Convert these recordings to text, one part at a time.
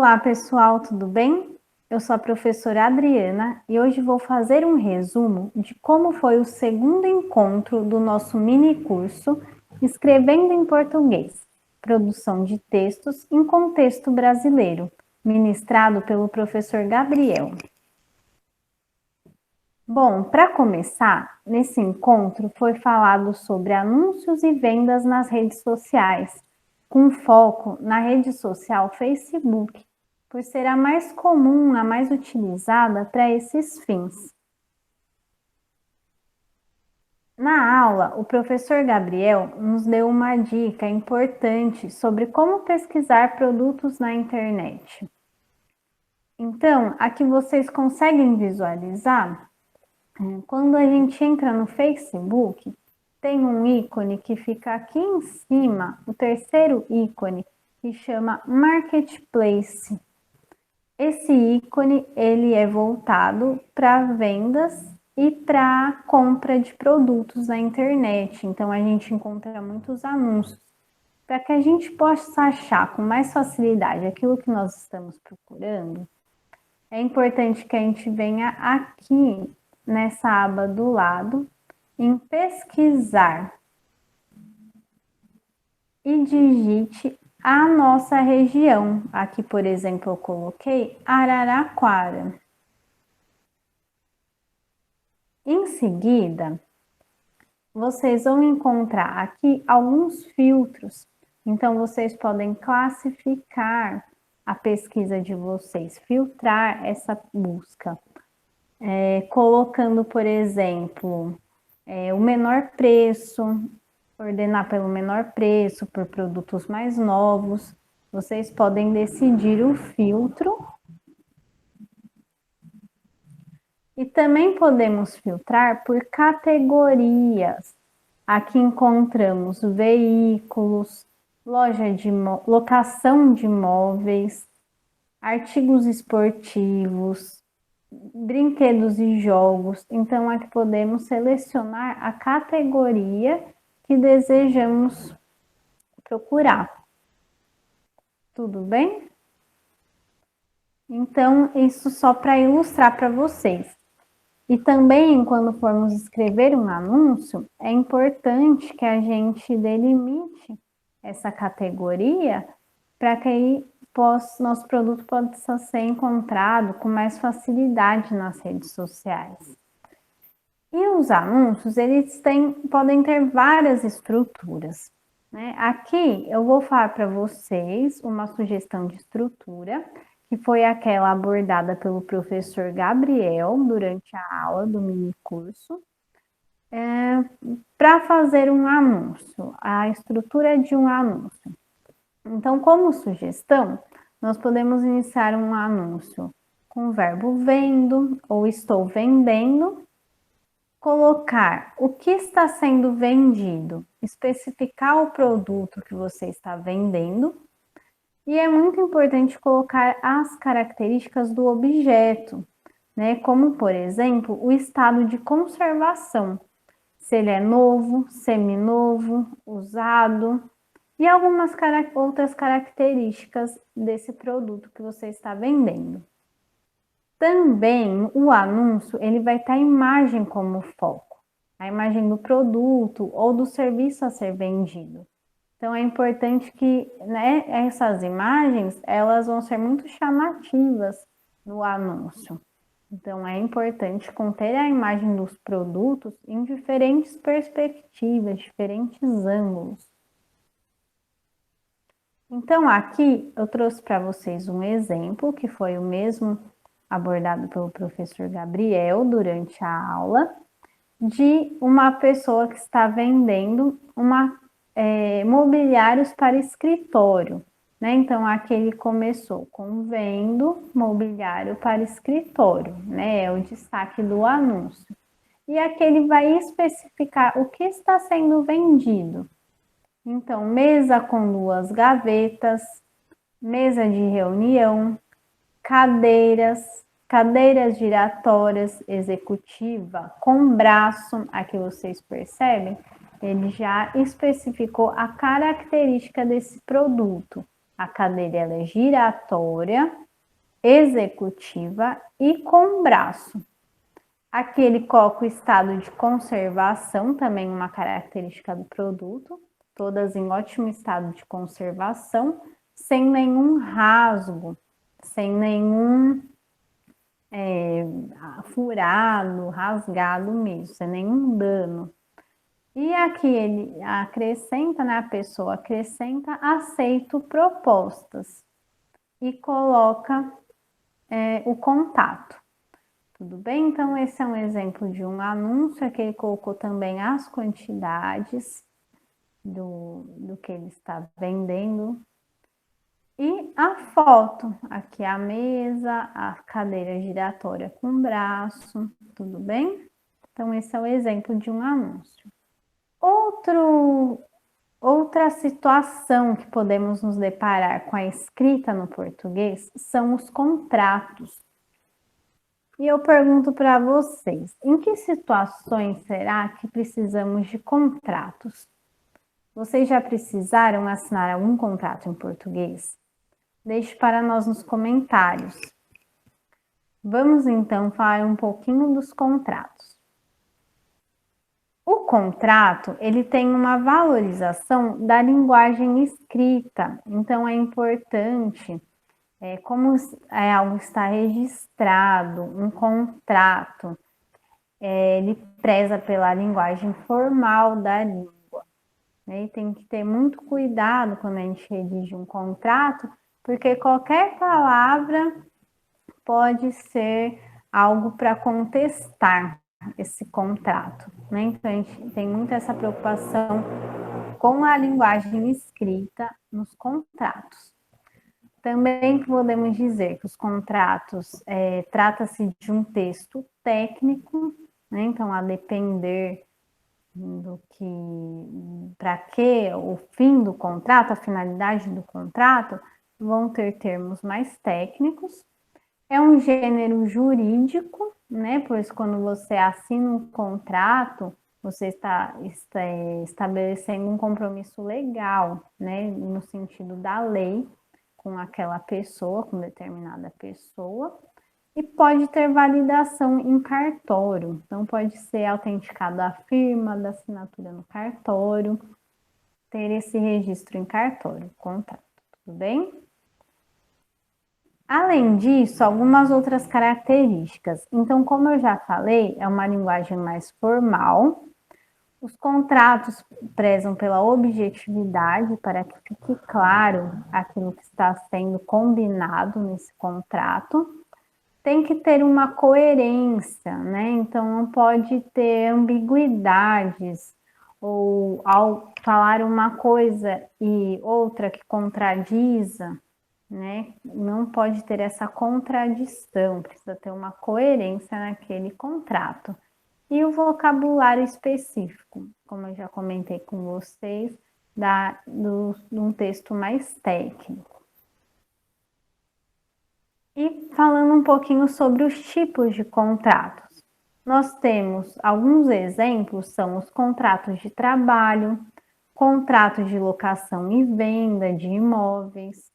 Olá pessoal, tudo bem? Eu sou a professora Adriana e hoje vou fazer um resumo de como foi o segundo encontro do nosso mini curso Escrevendo em Português, produção de textos em contexto brasileiro, ministrado pelo professor Gabriel. Bom, para começar, nesse encontro foi falado sobre anúncios e vendas nas redes sociais, com foco na rede social Facebook, por ser a mais comum, a mais utilizada para esses fins. Na aula, o professor Gabriel nos deu uma dica importante sobre como pesquisar produtos na internet. Então, aqui vocês conseguem visualizar, quando a gente entra no Facebook, tem um ícone que fica aqui em cima, o terceiro ícone, que chama Marketplace. Esse ícone, ele é voltado para vendas e para compra de produtos na internet. Então, a gente encontra muitos anúncios. Para que a gente possa achar com mais facilidade aquilo que nós estamos procurando, é importante que a gente venha aqui nessa aba do lado, em pesquisar, e digite a nossa região. Aqui, por exemplo, eu coloquei Araraquara. Em seguida, vocês vão encontrar aqui alguns filtros. Então, vocês podem classificar a pesquisa de vocês, filtrar essa busca. Colocando, por exemplo, o menor preço, ordenar pelo menor preço, por produtos mais novos. Vocês podem decidir o filtro. E também podemos filtrar por categorias. Aqui encontramos veículos, locação de imóveis, artigos esportivos, brinquedos e jogos. Então, aqui podemos selecionar a categoria que desejamos procurar. Tudo bem? Então, isso só para ilustrar para vocês. E também, quando formos escrever um anúncio, é importante que a gente delimite essa categoria para que aí nosso produto possa ser encontrado com mais facilidade nas redes sociais. E os anúncios, eles podem ter várias estruturas, né? Aqui eu vou falar para vocês uma sugestão de estrutura, que foi aquela abordada pelo professor Gabriel durante a aula do mini curso, para fazer um anúncio, a estrutura de um anúncio. Então, como sugestão, nós podemos iniciar um anúncio com o verbo vendo ou estou vendendo, colocar o que está sendo vendido, especificar o produto que você está vendendo, e é muito importante colocar as características do objeto, né? Como, por exemplo, o estado de conservação, se ele é novo, seminovo, usado, e algumas outras características desse produto que você está vendendo. Também o anúncio, ele vai ter a imagem como foco, a imagem do produto ou do serviço a ser vendido. Então, é importante que, né, essas imagens, elas vão ser muito chamativas no anúncio. Então, é importante conter a imagem dos produtos em diferentes perspectivas, diferentes ângulos. Então, aqui eu trouxe para vocês um exemplo, que foi o mesmo abordado pelo professor Gabriel durante a aula, de uma pessoa que está vendendo mobiliários para escritório, né? Então, aqui ele começou com vendo mobiliário para escritório, né? É o destaque do anúncio. E aqui ele vai especificar o que está sendo vendido. Então, mesa com 2 gavetas, mesa de reunião, cadeiras giratórias executiva com braço. Aqui vocês percebem, ele já especificou a característica desse produto. A cadeira ela é giratória, executiva e com braço. Aqui ele coloca o estado de conservação, também uma característica do produto, todas em ótimo estado de conservação, sem nenhum rasgo, sem nenhum furado, rasgado mesmo, sem nenhum dano. E aqui ele acrescenta, né, a pessoa acrescenta, aceito propostas e coloca o contato. Tudo bem? Então, esse é um exemplo de um anúncio, aqui ele colocou também as quantidades do que ele está vendendo. E a foto, aqui a mesa, a cadeira giratória com braço, tudo bem? Então, esse é o exemplo de um anúncio. Outra situação que podemos nos deparar com a escrita no português são os contratos. E eu pergunto para vocês, em que situações será que precisamos de contratos? Vocês já precisaram assinar algum contrato em português? Deixe para nós nos comentários. Vamos então falar um pouquinho dos contratos. O contrato, ele tem uma valorização da linguagem escrita, então é importante, como algo está registrado, um contrato, ele preza pela linguagem formal da língua, né? E tem que ter muito cuidado quando a gente redige um contrato, porque qualquer palavra pode ser algo para contestar esse contrato, né? Então a gente tem muito essa preocupação com a linguagem escrita nos contratos. Também podemos dizer que os contratos trata-se de um texto técnico, né? Então a depender do que, para que o fim do contrato, a finalidade do contrato, vão ter termos mais técnicos. É um gênero jurídico, né? Pois quando você assina um contrato, você está estabelecendo um compromisso legal, né? No sentido da lei, com aquela pessoa, com determinada pessoa. E pode ter validação em cartório. Então, pode ser autenticado a firma da assinatura no cartório, ter esse registro em cartório, contrato, tudo bem? Além disso, algumas outras características. Então, como eu já falei, é uma linguagem mais formal. Os contratos prezam pela objetividade, para que fique claro aquilo que está sendo combinado nesse contrato. Tem que ter uma coerência, né? Então, não pode ter ambiguidades, ou ao falar uma coisa e outra que contradiza, né? Não pode ter essa contradição, precisa ter uma coerência naquele contrato. E o vocabulário específico, como eu já comentei com vocês, de um texto mais técnico. E falando um pouquinho sobre os tipos de contratos. Nós temos alguns exemplos, são os contratos de trabalho, contratos de locação e venda de imóveis,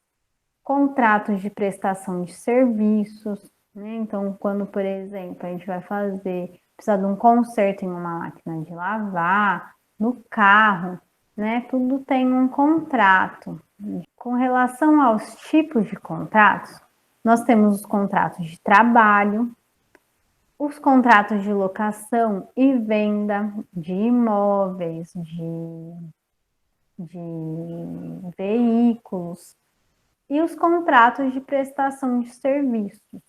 contratos de prestação de serviços, né? Então, quando, por exemplo, a gente vai precisa de um conserto em uma máquina de lavar, no carro, né? Tudo tem um contrato. Com relação aos tipos de contratos, nós temos os contratos de trabalho, os contratos de locação e venda de imóveis, de veículos, e os contratos de prestação de serviços.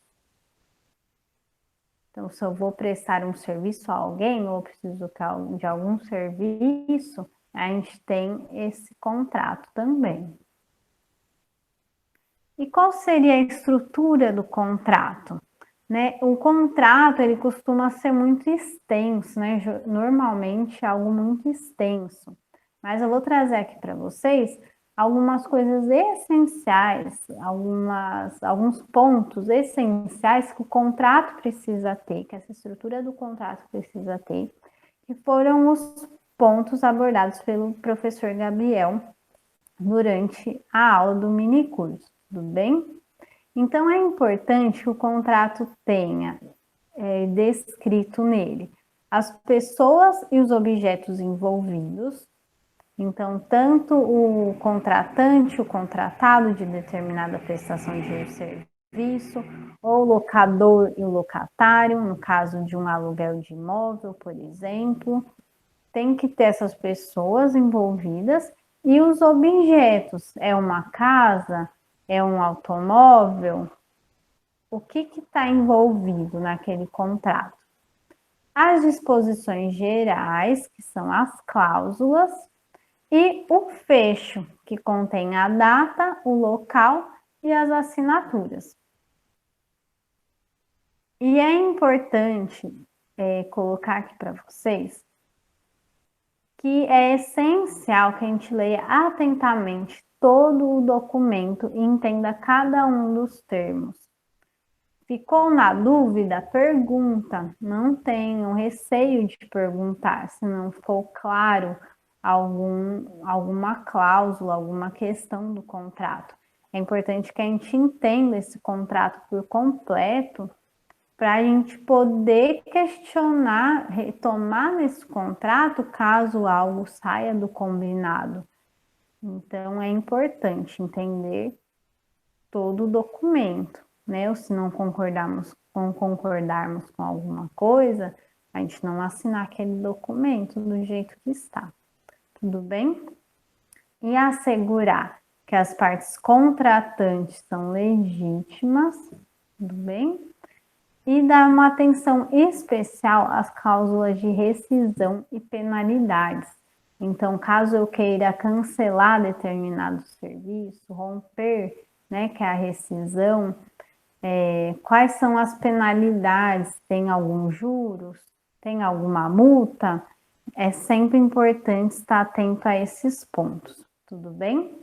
Então, se eu vou prestar um serviço a alguém ou preciso de algum serviço, a gente tem esse contrato também. E qual seria a estrutura do contrato? Né? O contrato, ele costuma ser muito extenso, né? Normalmente é algo muito extenso. Mas eu vou trazer aqui para vocês algumas coisas essenciais, alguns pontos essenciais que o contrato precisa ter, que essa estrutura do contrato precisa ter, que foram os pontos abordados pelo professor Gabriel durante a aula do minicurso, tudo bem? Então, é importante que o contrato tenha descrito nele as pessoas e os objetos envolvidos. Então, tanto o contratante, o contratado de determinada prestação de serviço, ou o locador e o locatário, no caso de um aluguel de imóvel, por exemplo, tem que ter essas pessoas envolvidas e os objetos. É uma casa? É um automóvel? O que está envolvido naquele contrato? As disposições gerais, que são as cláusulas, e o fecho, que contém a data, o local e as assinaturas. E é importante colocar aqui para vocês que é essencial que a gente leia atentamente todo o documento e entenda cada um dos termos. Ficou na dúvida? Pergunta. Não tenham receio de perguntar, se não ficou claro alguma cláusula, alguma questão do contrato. É importante que a gente entenda esse contrato por completo para a gente poder questionar, retomar nesse contrato caso algo saia do combinado. Então, é importante entender todo o documento, né? Ou se não concordarmos com alguma coisa, a gente não assinar aquele documento do jeito que está. Tudo bem? E assegurar que as partes contratantes são legítimas, tudo bem? E dar uma atenção especial às cláusulas de rescisão e penalidades. Então, caso eu queira cancelar determinado serviço, romper, né, que é a rescisão, quais são as penalidades? Tem algum juros? Tem alguma multa? É sempre importante estar atento a esses pontos, tudo bem?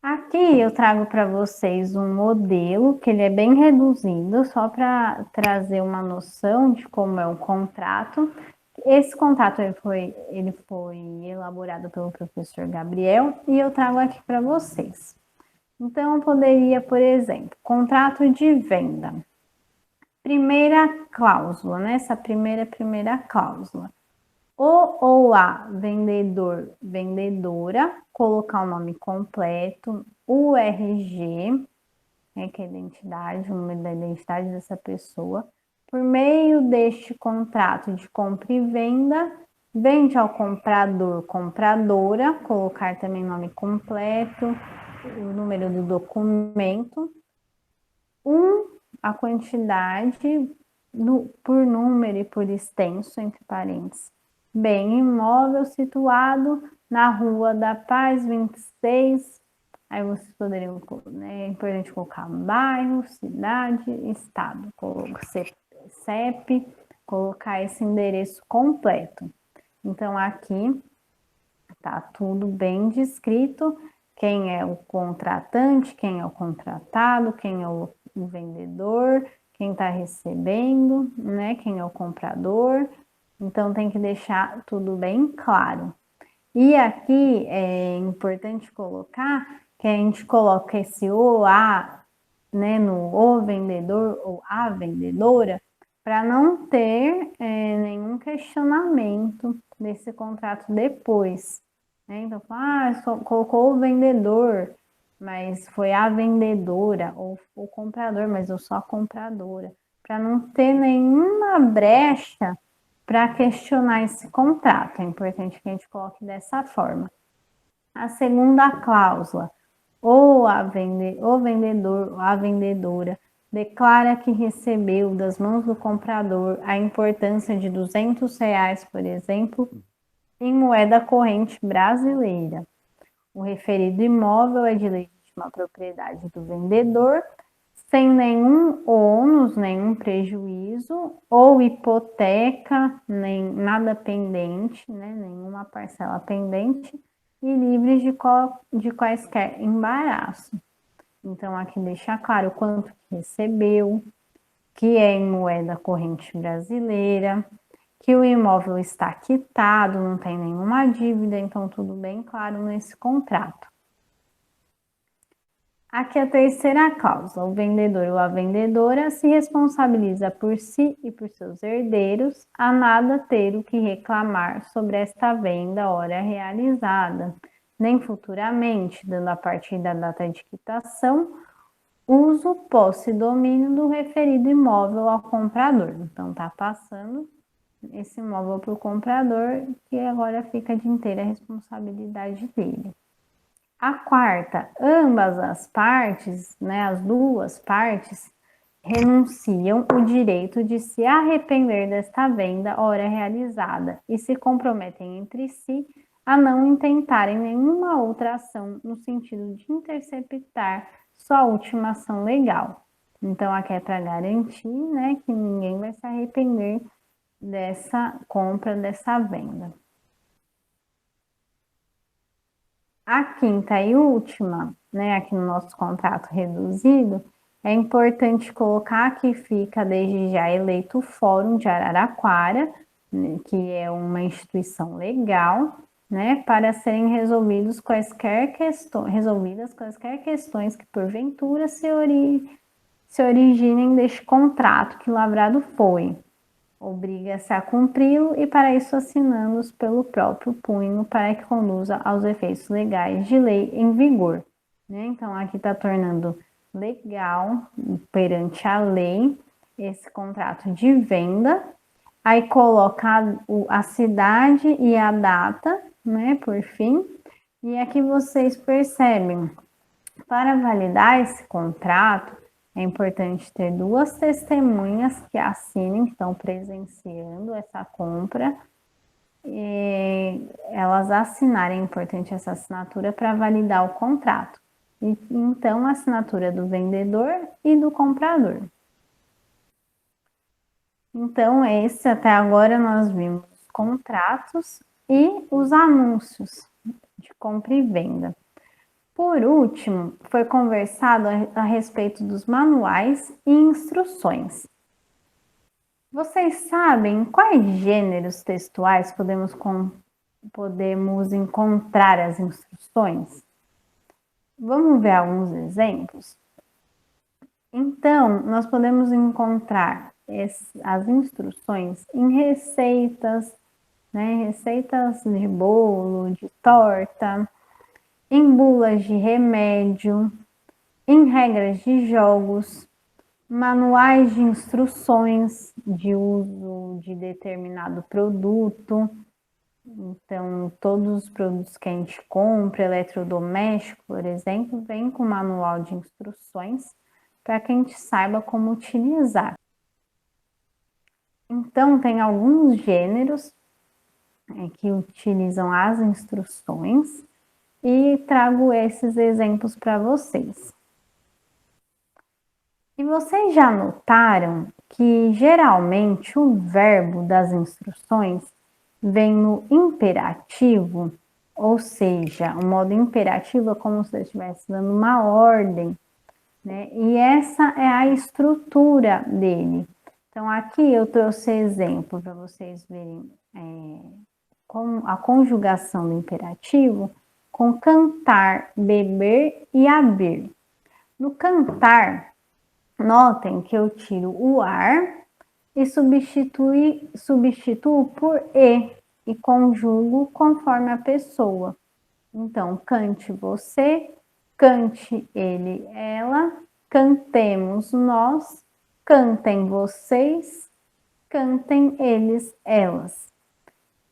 Aqui eu trago para vocês um modelo que ele é bem reduzido, só para trazer uma noção de como é o contrato. Esse contrato ele foi elaborado pelo professor Gabriel e eu trago aqui para vocês. Então, eu poderia, por exemplo, contrato de venda. Primeira cláusula, né? Essa primeira cláusula. O ou a vendedor, vendedora, colocar o nome completo, o RG, né, que é a identidade, o número da identidade dessa pessoa. Por meio deste contrato de compra e venda, vende ao comprador, compradora, colocar também o nome completo, o número do documento, a quantidade por número e por extenso, entre parênteses. Bem imóvel situado na Rua da Paz 26. Aí vocês poderiam, né, é importante colocar bairro, cidade, estado, CEP, colocar esse endereço completo. Então, aqui tá tudo bem descrito, quem é o contratante, quem é o contratado, quem é o vendedor, quem está recebendo, né? Quem é o comprador. Então tem que deixar tudo bem claro. E aqui é importante colocar que a gente coloca esse o, a, né, no o vendedor ou a vendedora, para não ter nenhum questionamento desse contrato depois. Né? Então, colocou o vendedor, mas foi a vendedora, ou o comprador, mas eu sou a compradora, para não ter nenhuma brecha para questionar esse contrato. É importante que a gente coloque dessa forma. A segunda cláusula, o vendedor ou a vendedora declara que recebeu das mãos do comprador a importância de R$ 200, por exemplo, em moeda corrente brasileira. O referido imóvel é de legítima propriedade do vendedor, sem nenhum ônus, nenhum prejuízo, ou hipoteca, nem nada pendente, né, nenhuma parcela pendente, e livres de quaisquer embaraço. Então, aqui deixa claro quanto que recebeu, que é em moeda corrente brasileira, que o imóvel está quitado, não tem nenhuma dívida, então tudo bem claro nesse contrato. Aqui a terceira cláusula, o vendedor ou a vendedora se responsabiliza por si e por seus herdeiros a nada ter o que reclamar sobre esta venda ora realizada, nem futuramente, dando a partir da data de quitação, uso, posse e domínio do referido imóvel ao comprador. Então, está passando esse imóvel para o comprador, que agora fica de inteira responsabilidade dele. A quarta, ambas as partes, né, as duas partes, renunciam o direito de se arrepender desta venda ora realizada e se comprometem entre si a não intentarem nenhuma outra ação no sentido de interceptar sua última ação legal. Então, aqui é para garantir, né, que ninguém vai se arrepender dessa compra, dessa venda. A quinta e última, né, aqui no nosso contrato reduzido, é importante colocar que fica desde já eleito o Fórum de Araraquara, né, que é uma instituição legal, né, para serem resolvidas quaisquer questões que porventura se originem deste contrato que lavrado foi. Obriga-se a cumpri-lo e para isso assinando-os pelo próprio punho para que conduza aos efeitos legais de lei em vigor. Né? Então, aqui está tornando legal perante a lei esse contrato de venda. Aí coloca a cidade e a data, né, por fim. E aqui vocês percebem, para validar esse contrato, é importante ter duas testemunhas que assinem, que estão presenciando essa compra, e elas assinarem, é importante essa assinatura para validar o contrato. E, então, a assinatura do vendedor e do comprador. Então, esse até agora nós vimos os contratos e os anúncios de compra e venda. Por último, foi conversado a respeito dos manuais e instruções. Vocês sabem quais gêneros textuais podemos encontrar as instruções? Vamos ver alguns exemplos? Então, nós podemos encontrar as instruções em receitas, né? Receitas de bolo, de torta, em bulas de remédio, em regras de jogos, manuais de instruções de uso de determinado produto. Então, todos os produtos que a gente compra, eletrodoméstico, por exemplo, vem com manual de instruções para que a gente saiba como utilizar. Então, tem alguns gêneros que utilizam as instruções e trago esses exemplos para vocês. E vocês já notaram que geralmente o verbo das instruções vem no imperativo, ou seja, o modo imperativo é como se eu estivesse dando uma ordem, né? E essa é a estrutura dele. Então, aqui eu trouxe exemplo para vocês verem com a conjugação do imperativo com cantar, beber e abrir. No cantar, notem que eu tiro o ar e substituo por e conjugo conforme a pessoa. Então, cante você, cante ele, ela, cantemos nós, cantem vocês, cantem eles, elas.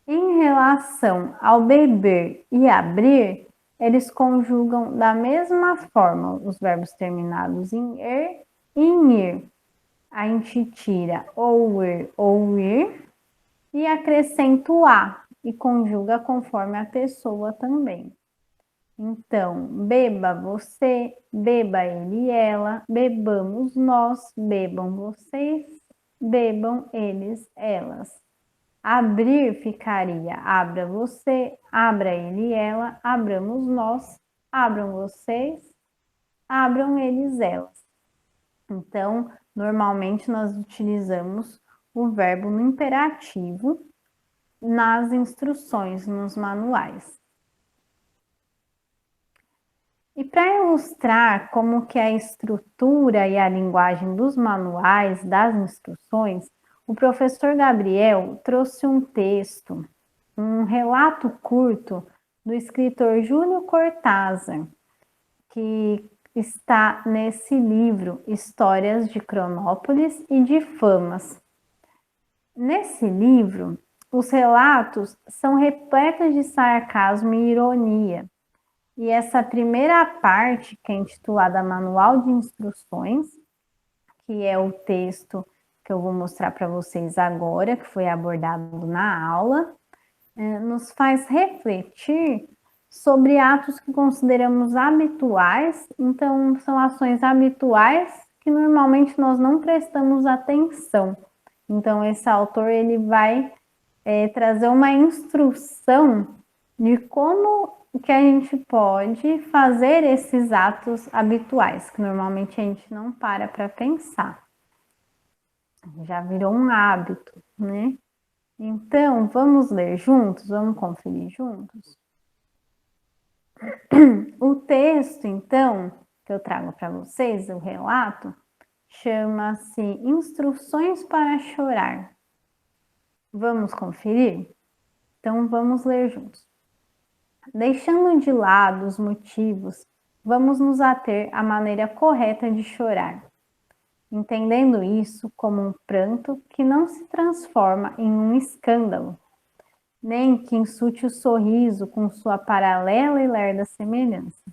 Em relação ao beber e abrir, eles conjugam da mesma forma os verbos terminados em e em ir. A gente tira ou ir e acrescenta o a e conjuga conforme a pessoa também. Então, beba você, beba ele e ela, bebamos nós, bebam vocês, bebam eles, elas. Abrir ficaria abra você, abra ele e ela, abramos nós, abram vocês, abram eles, elas. Então, normalmente nós utilizamos o verbo no imperativo nas instruções, nos manuais. E para ilustrar como que é a estrutura e a linguagem dos manuais, das instruções, o professor Gabriel trouxe um texto, um relato curto do escritor Júlio Cortázar, que está nesse livro Histórias de Cronópolis e de Famas. Nesse livro, os relatos são repletos de sarcasmo e ironia. E essa primeira parte, que é intitulada Manual de Instruções, que é o texto que eu vou mostrar para vocês agora, que foi abordado na aula, nos faz refletir sobre atos que consideramos habituais. Então, são ações habituais que normalmente nós não prestamos atenção. Então, esse autor ele vai trazer uma instrução de como que a gente pode fazer esses atos habituais, que normalmente a gente não para pensar. Já virou um hábito, né? Então, vamos ler juntos? Vamos conferir juntos? O texto, então, que eu trago para vocês, o relato, chama-se Instruções para Chorar. Vamos conferir? Então, vamos ler juntos. Deixando de lado os motivos, vamos nos ater à maneira correta de chorar, entendendo isso como um pranto que não se transforma em um escândalo, nem que insulte o sorriso com sua paralela e lerda semelhança.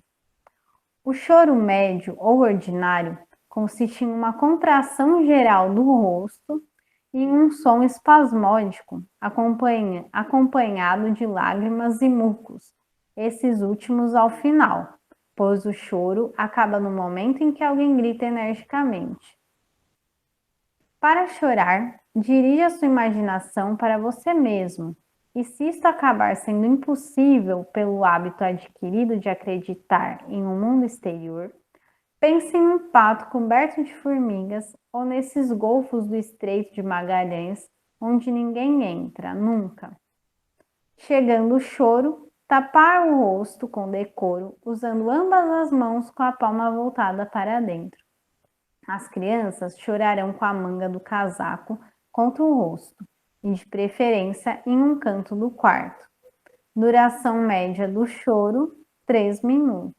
O choro médio ou ordinário consiste em uma contração geral do rosto e em um som espasmódico, acompanhado de lágrimas e mucos, esses últimos ao final, pois o choro acaba no momento em que alguém grita energicamente. Para chorar, dirija sua imaginação para você mesmo, e se isto acabar sendo impossível pelo hábito adquirido de acreditar em um mundo exterior, pense em um pato coberto de formigas ou nesses golfos do Estreito de Magalhães, onde ninguém entra, nunca. Chegando o choro, tapar o rosto com decoro, usando ambas as mãos com a palma voltada para dentro. As crianças chorarão com a manga do casaco contra o rosto, e de preferência em um canto do quarto. Duração média do choro, 3 minutos.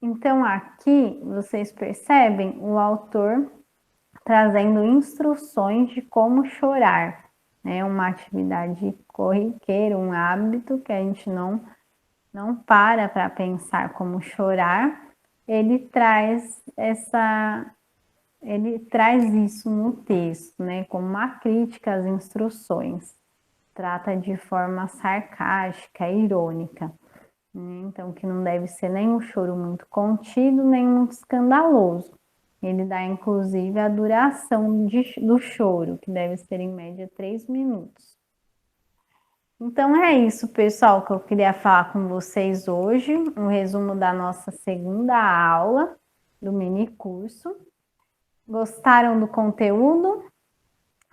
Então, aqui, vocês percebem o autor trazendo instruções de como chorar, né? Uma atividade corriqueira, um hábito que a gente não para pensar como chorar. Ele traz isso no texto, né? Como uma crítica às instruções. Trata de forma sarcástica, irônica. Então, que não deve ser nem um choro muito contido, nem muito escandaloso. Ele dá, inclusive, a duração do choro, que deve ser, em média, 3 minutos. Então, é isso, pessoal, que eu queria falar com vocês hoje. Um resumo da nossa segunda aula do mini curso. Gostaram do conteúdo?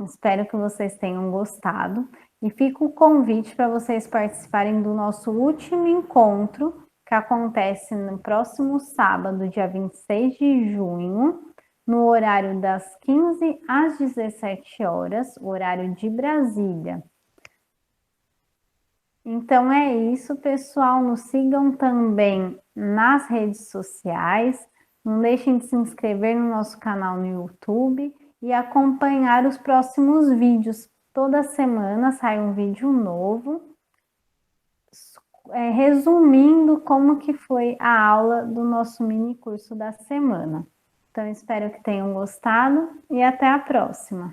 Espero que vocês tenham gostado. E fica o convite para vocês participarem do nosso último encontro, que acontece no próximo sábado, dia 26 de junho, no horário das 15 às 17 horas, horário de Brasília. Então é isso, pessoal. Nos sigam também nas redes sociais. Não deixem de se inscrever no nosso canal no YouTube e acompanhar os próximos vídeos. Toda semana sai um vídeo novo, resumindo como que foi a aula do nosso mini curso da semana. Então, espero que tenham gostado e até a próxima!